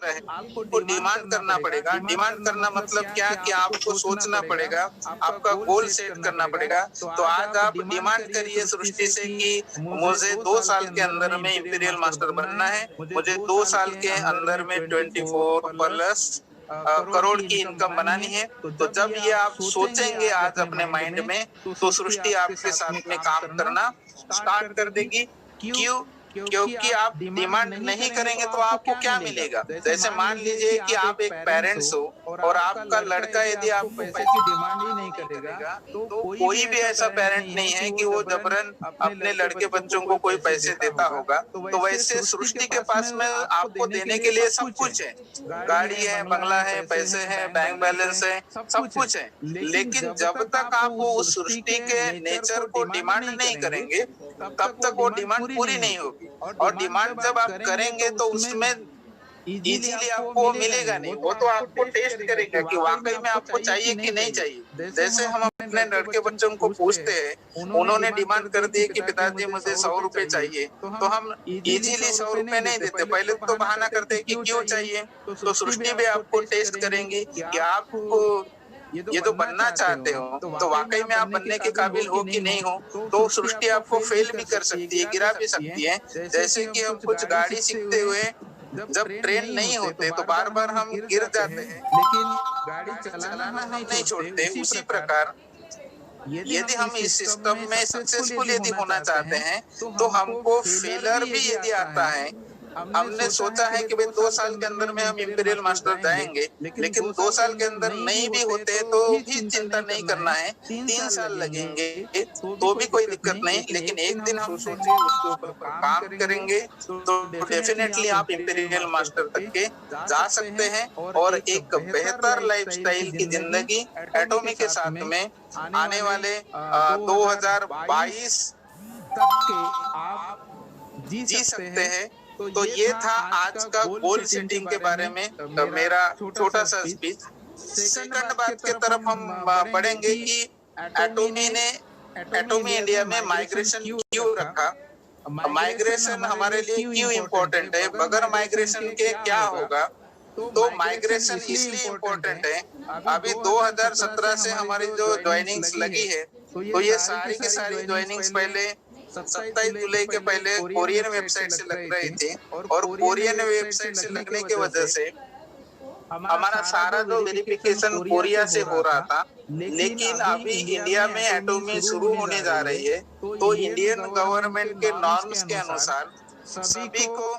रहे को डिमांड करना पड़ेगा। डिमांड करना मतलब क्या कि आपको सोचना पड़ेगा, आपका गोल सेट करना पड़ेगा। तो आज आप डिमांड करिए सृष्टि से कि मुझे 2 साल के अंदर में इंपीरियल मास्टर बनना है, मुझे 2 साल के अंदर में 24 प्लस करोड़ की इनकम बनानी है। तो जब ये आप सोचेंगे आज अपने माइंड में, तो सृष्टि आपके साथ में काम करना स्टार्ट कर देगी। क्यों? क्योंकि आप डिमांड नहीं करेंगे तो आपको क्या मिलेगा? जैसे मान लीजिए कि आप एक पेरेंट्स हो और आपका लड़का यदि आपको पैसे की डिमांड ही नहीं करेगा, तो कोई भी ऐसा पेरेंट नहीं है कि वो जबरन अपने लड़के बच्चों को कोई पैसे देता होगा। तो वैसे सृष्टि के पास में आपको देने के लिए सब कुछ है, गाड़ी है, बंगला है, पैसे हैं, बैंक बैलेंस है, सब कुछ है। लेकिन जब तक आप वो उस सृष्टि के नेचर को डिमांड नहीं करेंगे, तब तक वो डिमांड पूरी नहीं होगी। और डिमांड जब आप करेंगे तो उसमें इजीली आपको मिलेगा नहीं। वो तो आपको टेस्ट करेगा कि वाकई में आपको चाहिए कि नहीं चाहिए। जैसे हम अपने लड़के बच्चों को पूछते हैं, उन्होंने डिमांड कर दी कि पिताजी मुझे 100 रुपए चाहिए, तो हम इजीली 100 रुपए नहीं देते, पहले तो बहाना करते हैं कि क्यों चाहिए। तो सृष्टि भी आपको टेस्ट करेंगे कि आपको ये जो बनना चाहते हो, तो वाकई में आप बनने के काबिल हो कि नहीं हो। तो सृष्टि आपको फेल भी कर सकती है, गिरा भी सकती है। जैसे कि हम कुछ गाड़ी सीखते हुए जब ट्रेन नहीं होते तो बार-बार हम गिर जाते हैं, लेकिन गाड़ी चलाना हम नहीं छोड़ते। उसी प्रकार यदि हम इस सिस्टम में सक्सेसफुल यदि होना चाहते हैं, तो हमको फेलियर भी यदि आता है, हमने सोचा है कि भाई 2 साल के अंदर में हम इंपीरियल मास्टर जाएंगे, लेकिन 2 साल के अंदर नहीं भी होते तो भी चिंता नहीं करना है, 3 साल लगेंगे तो भी कोई दिक्कत नहीं। लेकिन एक दिन हम सोचे उसके ऊपर काम करेंगे तो डेफिनेटली आप इंपीरियल मास्टर तक के जा सकते हैं और एक बेहतर लाइफस्टाइल की जिंदगी एटॉमी के साथ में आने वाले 2022 तक के आप जी सकते हैं। तो ये था आज का गोल सेटिंग के बारे में मेरा छोटा सा स्पीच। सेकंड बात की तरफ हम बढ़ेंगे कि एटॉमी इंडिया में माइग्रेशन क्यों रखा, माइग्रेशन हमारे लिए क्यों इम्पोर्टेंट है, बगैर माइग्रेशन के क्या होगा। तो माइग्रेशन इसलिए इम्पोर्टेंट है, अभी 2017 से हमारी जो ज्वाइनिंग्स लगी है, तो ये सारी की सारी ज्वाइनिंग्स पहले 27 जुलाई के पहले कोरियन वेबसाइट से लग रही थी और कोरियन वेबसाइट से लगने की वजह से हमारा सारा जो वेरिफिकेशन कोरिया से हो रहा था। लेकिन अभी इंडिया में एटॉमी शुरू होने जा रही है, तो इंडियन गवर्नमेंट के नॉर्म्स के अनुसार सभी को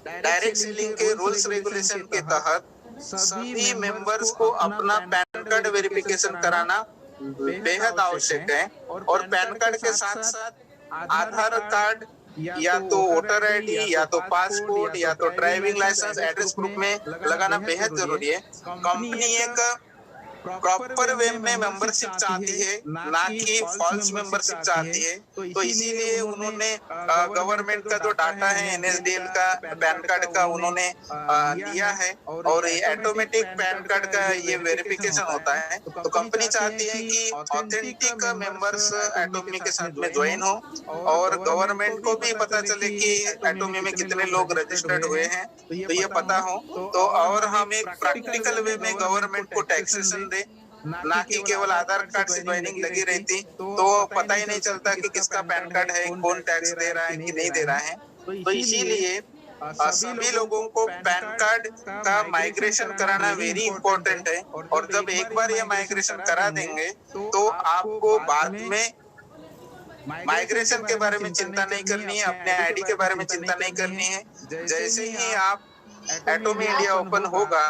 डायरेक्ट सेलिंग के रूल्स रेगुलेशन के तहत सभी मेंबर्स को अपना पैन कार्ड वेरिफिकेशन कराना बेहद आवश्यक है। और पैन कार्ड के साथ साथ आधार कार्ड या तो वोटर आईडी या तो पासपोर्ट या तो ड्राइविंग लाइसेंस एड्रेस प्रूफ में लगाना बेहद जरूरी है। कंपनी एक प्रॉपर वे में मेंबरशिप चाहती है, ना कि फॉल्स मेंबरशिप चाहती है। तो इसीलिए उन्होंने गवर्नमेंट का जो डाटा है एनएसडीएल का पैन कार्ड का उन्होंने दिया है और ये ऑटोमेटिक पैन कार्ड का ये वेरिफिकेशन होता है। तो कंपनी चाहती है कि ऑथेंटिक मेंबर्स एटॉमी के साथ में ज्वाइन हो और गवर्नमेंट को भी पता चले कि एटॉमी में कितने लोग रजिस्टर्ड हुए हैं, तो ये पता हो। तो और हम एक प्रैक्टिकल वे में गवर्नमेंट को टैक्सेशन दे, ना कि केवल आधार कार्ड से ज्वाइनिंग लगी रहती तो पता ही नहीं चलता कि किसका पैन कार्ड है, कौन टैक्स दे रहा है कि नहीं दे रहा है। तो इसीलिए सभी लोगों को पैन कार्ड का माइग्रेशन कराना वेरी इंपॉर्टेंट है। और जब एक बार ये माइग्रेशन करा देंगे तो आपको बाद में माइग्रेशन के बारे में चिंता नहीं करनी है, अपने आईडी के बारे में चिंता नहीं करनी है। जैसे ही आप एटॉमी इंडिया ओपन होगा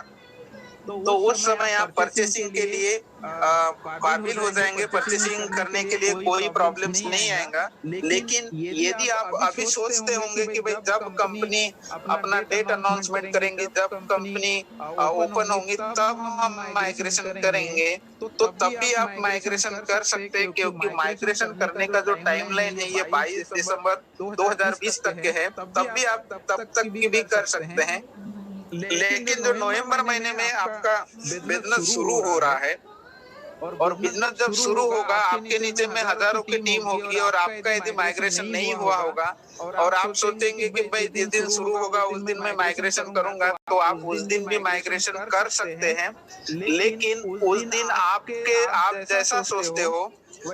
तो उस समय आप परचेसिंग के लिए काबिल हो जाएंगे, परचेसिंग करने के लिए कोई प्रॉब्लम्स नहीं आएगा। लेकिन यदि आप अभी सोचते होंगे कि भाई जब कंपनी अपना डेट अनाउंसमेंट करेंगे, जब कंपनी ओपन होंगी तब हम माइग्रेशन करेंगे, तो तब भी आप माइग्रेशन कर सकते हैं, क्योंकि माइग्रेशन करने का जो टाइमलाइन है ये 22 दिसंबर 2020 तक के है। तब भी आप तब तक भी कर सकते हैं। लेकिन जो नवंबर महीने में आपका बिजनेस शुरू हो रहा है और बिजनेस जब शुरू होगा, आपके नीचे में हजारों की टीम होगी और आपका यदि माइग्रेशन नहीं हुआ होगा और आप सोचेंगे कि भाई जिस दिन शुरू होगा उस दिन मैं माइग्रेशन करूंगा, तो आप उस दिन भी माइग्रेशन कर सकते हैं। लेकिन उस दिन आप जैसा सोचते हो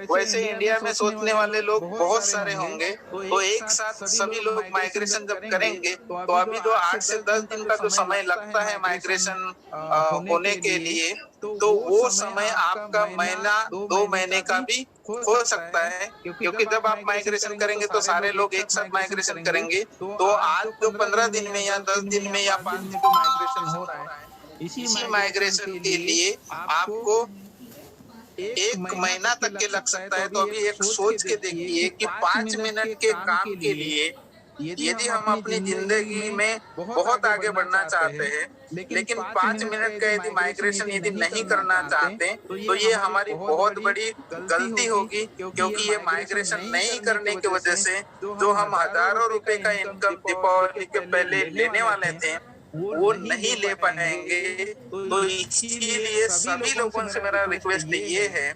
वैसे इंडिया में सोचने वाले लोग बहुत सारे होंगे। तो एक साथ सभी लोग माइग्रेशन जब करेंगे, तो अभी जो 8 से 10 दिन का जो समय लगता है माइग्रेशन होने के लिए, तो वो समय आपका महीना 2 महीने का भी हो सकता है। क्योंकि जब आप माइग्रेशन करेंगे तो सारे लोग एक साथ माइग्रेशन करेंगे। तो आज जो 15 दिन में या 10 दिन में या 5 दिन में माइग्रेशन हो रहा है, इसी माइग्रेशन के लिए आपको 1 महीना तक के लग सकता है। तो अभी एक सोच के देखिए कि 5 मिनट के काम के लिए यदि हम अपनी जिंदगी में बहुत आगे बढ़ना चाहते हैं, लेकिन 5 मिनट का यदि माइग्रेशन यदि नहीं करना चाहते, तो ये हमारी बहुत बड़ी गलती होगी। क्योंकि ये माइग्रेशन नहीं करने की वजह से जो हम हजारों रुपए का इनकम दीपावली के पहले लेने वाले थे, वो नहीं ले पाएंगे। तो इसीलिए सभी लोगों से मेरा रिक्वेस्ट ये है,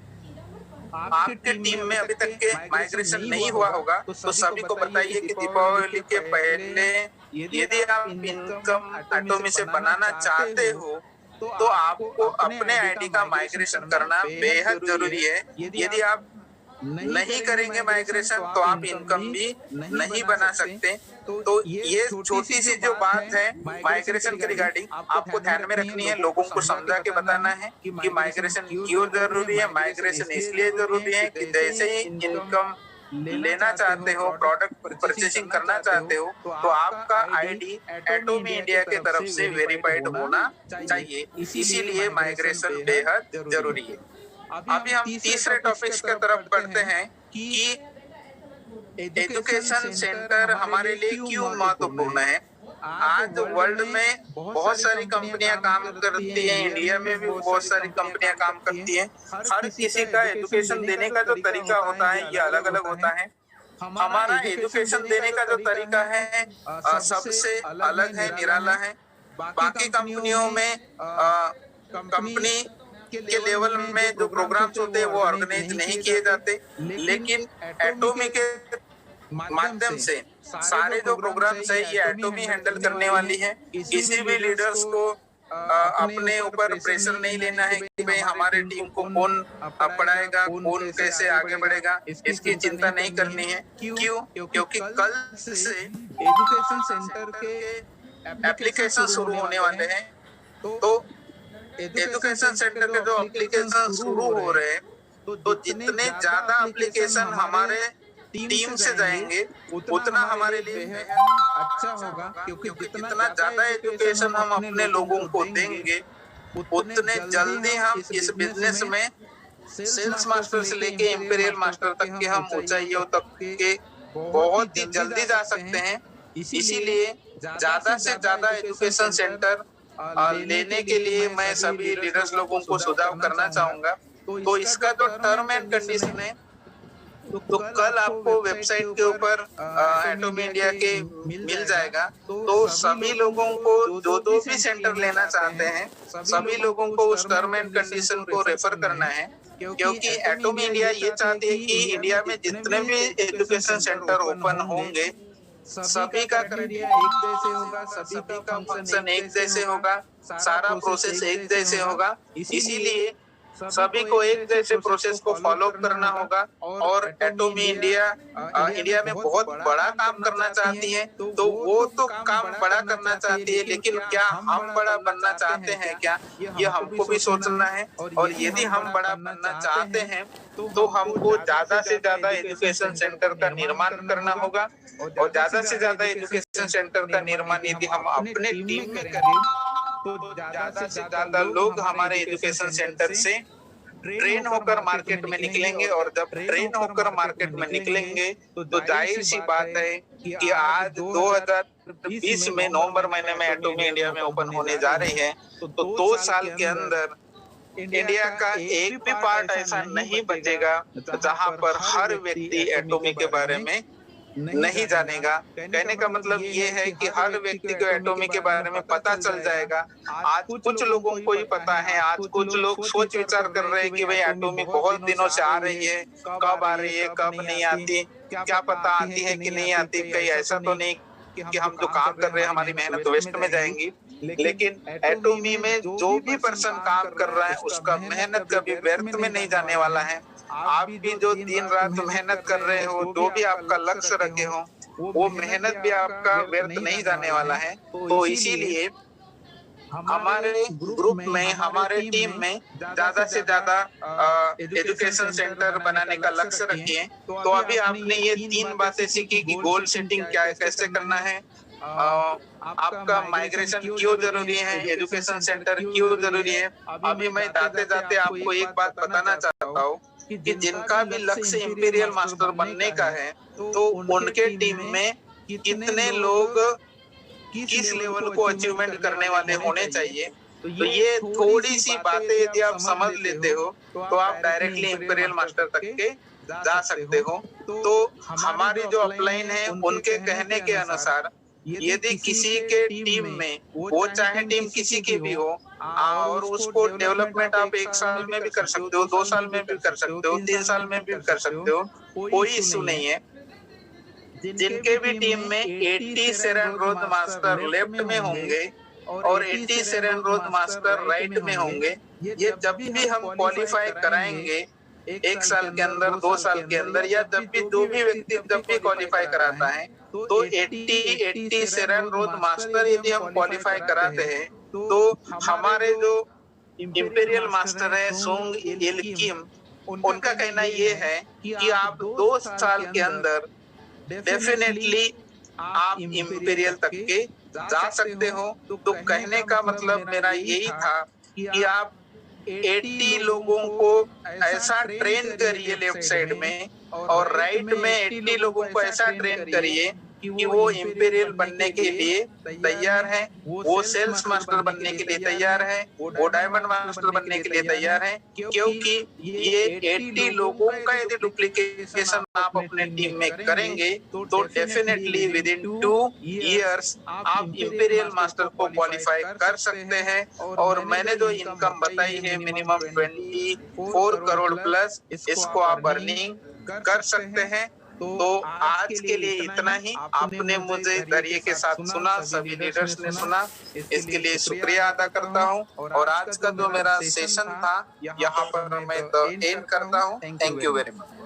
आपके टीम में अभी तक के माइग्रेशन नहीं हुआ होगा, तो सभी को बताइए कि दीपावली के पहले यदि आप इनकम एटोमी से बनाना चाहते हो, तो आपको अपने आईडी का माइग्रेशन करना बेहद जरूरी है। यदि आप नहीं करेंगे माइग्रेशन, तो आप इनकम भी नहीं बना सकते। तो ये छोटी सी जो बात है माइग्रेशन के रिगार्डिंग, आपको ध्यान में रखनी है। लोगों को समझा के बताना है कि माइग्रेशन क्यों जरूरी है। माइग्रेशन इसलिए जरूरी है कि जैसे ही इनकम लेना चाहते हो, प्रोडक्ट परचेसिंग करना चाहते हो, तो आपका आईडी एटोमी इंडिया के तरफ से वेरीफाइड होना चाहिए। इसीलिए माइग्रेशन बेहद जरूरी है। अभी हम तीसरे टॉपिक्स की तरफ बढ़ते हैं कि एजुकेशन सेंटर हमारे लिए क्यों महत्वपूर्ण है। आज वर्ल्ड में बहुत सारी कंपनियां काम करती हैं, इंडिया में भी बहुत सारी कंपनियां काम करती हैं। हर किसी का एजुकेशन देने का जो तरीका होता है ये अलग अलग होता है। हमारा एजुकेशन देने का जो तरीका है सबसे अलग है, निराला है। बाकी कंपनियों में कंपनी के लेवल में जो प्रोग्राम्स होते हैं वो ऑर्गेनाइज नहीं किए जाते, लेकिन एटोमी के माध्यम से सारे जो प्रोग्राम्स है ये एटोमी हैंडल करने वाली है। किसी भी लीडर्स को अपने ऊपर प्रेशर नहीं लेना है कि भाई हमारे टीम को कौन पढ़ाएगा, कौन कैसे आगे बढ़ेगा, इसकी चिंता नहीं करनी है। क्यों? क्योंकि कल से एजुकेशन सेंटर के एप्लीकेशन शुरू होने वाले हैं। तो एजुकेशन सेंटर के जो एप्लीकेशन शुरू हो रहे हैं, तो जितने ज्यादा एप्लीकेशन हमारे टीम से जाएंगे उतना हमारे लिए अच्छा होगा। क्योंकि जितना ज्यादा एजुकेशन हम अपने लोगों को देंगे, उतने जल्दी हम इस बिजनेस में सेल्स मास्टर से लेके इंपीरियल मास्टर तक के हम ऊंचाइयों तक के बहुत ही जल्दी जा सकते हैं। इसीलिए ज्यादा से ज्यादा एजुकेशन सेंटर लेने के लिए मैं सभी लीडर्स लोगों को सुझाव करना चाहूंगा। तो इसका जो टर्म एंड कंडीशन है, तो कल आपको वेबसाइट के ऊपर एटोमी इंडिया के मिल जाएगा। तो सभी लोगों को जो भी सेंटर लेना चाहते हैं, सभी लोगों को उस टर्म एंड कंडीशन को रेफर करना है। क्योंकि एटोमी इंडिया ये चाहती है कि इंडिया में जितने भी एजुकेशन सेंटर ओपन होंगे, सभी का क्राइटेरिया एक जैसे होगा, सभी का फंक्शन एक जैसे होगा, सारा प्रोसेस एक जैसे होगा। इसीलिए सभी को एक जैसे प्रोसेस को फॉलो करना होगा। और एटोमी इंडिया में बहुत बड़ा काम करना चाहती है। तो वो तो काम बड़ा करना चाहती है, लेकिन क्या हम बड़ा बनना चाहते हैं क्या, ये हमको भी सोचना है। और यदि हम बड़ा बनना चाहते हैं तो हमको ज्यादा से ज्यादा एजुकेशन सेंटर का निर्माण करना होगा। और ज्यादा से ज्यादा एजुकेशन सेंटर का निर्माण यदि हम अपने टीम में करें, तो ज्यादा से ज्यादा लोग हमारे एजुकेशन सेंटर से ट्रेन होकर मार्केट में निकलेंगे। और जब ट्रेन होकर मार्केट में निकलेंगे, तो जाहिर सी बात है कि आज 2020 में नवंबर महीने में एटोमी इंडिया में ओपन होने जा रही है। तो 2 साल के अंदर इंडिया का एक भी पार्ट ऐसा नहीं बचेगा जहां पर हर व्यक्ति एटोमी के बारे में नहीं जानेगा। कहने का मतलब ये है कि हर व्यक्ति को एटॉमी के बारे में पता चल जाएगा। आज कुछ लोगों को ही पता है, आज कुछ लोग सोच विचार कर रहे हैं कि भाई एटॉमी बहुत दिनों से आ रही है, कब आ रही है, कब नहीं आती, क्या पता आती है कि नहीं आती। कहीं ऐसा तो नहीं कि हम जो काम कर रहे हैं हमारी मेहनत वेस्ट में जाएंगी। लेकिन एटॉमी में जो भी पर्सन काम कर रहा है उसका मेहनत कभी व्यर्थ में नहीं जाने वाला है। आप भी जो दिन रात मेहनत कर रहे हो, जो भी आपका लक्ष्य रखे हो, वो मेहनत भी आपका व्यर्थ नहीं जाने वाला है। तो इसीलिए हमारे ग्रुप में, हमारे टीम में ज्यादा से ज्यादा एजुकेशन सेंटर बनाने का लक्ष्य रखिए। तो अभी आपने ये 3 बातें सीखी कि गोल सेटिंग क्या है, कैसे करना है, आपका माइग्रेशन क्यों जरूरी है, एजुकेशन सेंटर क्यों जरूरी है। अभी मैं जाते जाते आपको एक बात बताना चाहता हूँ कि जिनका भी लक्ष्य इंपीरियल मास्टर बनने का है, तो उनके टीम में कितने लोग किस लेवल को अचीवमेंट करने वाले होने चाहिए। तो ये थोड़ी सी बातें यदि आप समझ लेते हो तो आप डायरेक्टली इंपीरियल मास्टर तक के जा सकते हो। तो हमारी जो अपलाइन है उनके कहने के अनुसार यदि किसी के टीम में, वो चाहे टीम किसी की भी हो, और उसको डेवलपमेंट आप 1 साल में भी कर सकते हो, 2 साल में भी कर सकते हो, 3 साल में भी कर सकते हो, कोई इश्यू नहीं है। जिनके भी टीम में 80 सेरेन रोड मास्टर लेफ्ट में होंगे और 80 सेरेन रोड मास्टर राइट में होंगे, ये जब भी हम क्वालिफाई कराएंगे 1 साल के अंदर, 2 साल के अंदर, या जब भी जो भी व्यक्ति जब भी क्वालिफाई कराता है, तो 80 सेरेन रोड मास्टर यदि हम क्वालिफाई कराते हैं, तो हमारे जो इंपीरियल मास्टर है सोंग इल्किम, उनका कहना ये है कि आप 2 साल के अंदर डेफिनेटली आप इंपीरियल तक के जा सकते हो। तो कहने का मतलब मेरा यही था कि आप 80 लोगों को ऐसा ट्रेन करिए लेफ्ट साइड में, और राइट में 80 लोगों को ऐसा ट्रेन करिए कि वो इंपीरियल बनने के लिए तैयार है, वो सेल्स मास्टर बनने के लिए तैयार है, वो डायमंड मास्टर बनने के लिए तैयार है। क्योंकि ये 80 लोगों का यदि डुप्लीकेशन आप अपने टीम में करेंगे तो डेफिनेटली विद इन 2 इयर्स आप इंपीरियल मास्टर को क्वालिफाई कर सकते हैं। और मैंने जो इनकम बताई है मिनिमम 24 करोड़ प्लस, इसको आप अर्निंग कर सकते हैं। तो आज के लिए इतना ही। आपने मुझे धैर्य के साथ सुना, सभी लीडर्स ने सुना, इसके लिए शुक्रिया अदा करता हूँ। और आज का जो मेरा सेशन था यहाँ पर मैं एंड करता हूँ। Thank you very much.